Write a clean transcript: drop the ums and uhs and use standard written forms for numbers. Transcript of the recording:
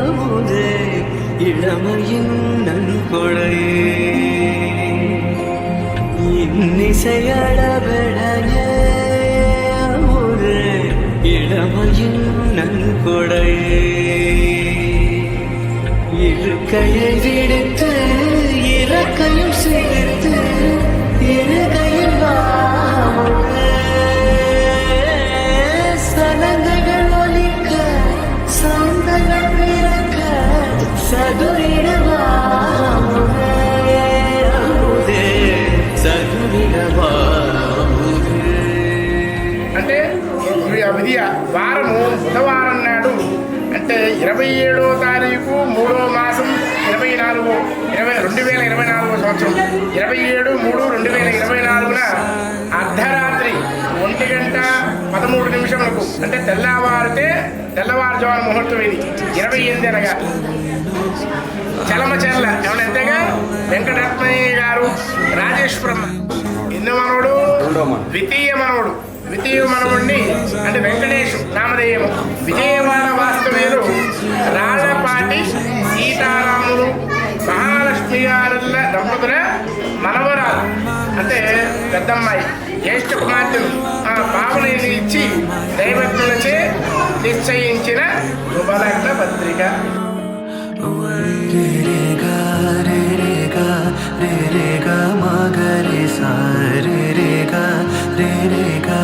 அமுதே இளமையின் நன்கொடையே இன்னிசையளவெடையே அமுதே இளமையின் நன்கொடையே இருக்கையை விடுத்து இறக்கையும் சேர்த்து இருகையில் சலங்கைகள் ஒலிக்க சந்தங்கள் பிறக்க சதுரிடவாமுதே சதுரிடவாமுதே. అంటే విధియ వారము బుధవారం నాడు అంటే 27వ తారీఖు 3వ మాసం 2024 సంవత్సరం 27/3/2024 అర్ధరాత్రి 1:13 అంటే తెల్లవారుజామున ముహూర్తం ఇది 28 అనగా చలమచర్ల ఎవరంతేగా వెంకటరత్నయ్య గారు రాజేశ్వరమ్మ ఎన్నో మనవడు ద్వితీయ మనవుడిని అంటే వెంకటేశు నామధేయము విజయవాడ వాస్తవ్యులు రాళ్లపాటి సీతారాములు మహాలక్ష్మి గారుల దంపతుల మనవరాలు అంటే పెద్దమ్మాయి జ్యేష్ఠ కుమార్తెలు ఆ పాపని ఇచ్చి దైవజ్ఞులచే నిశ్చయించిన శుభలగ్న పత్రిక. రే రే గా మగరి సా రే రే గా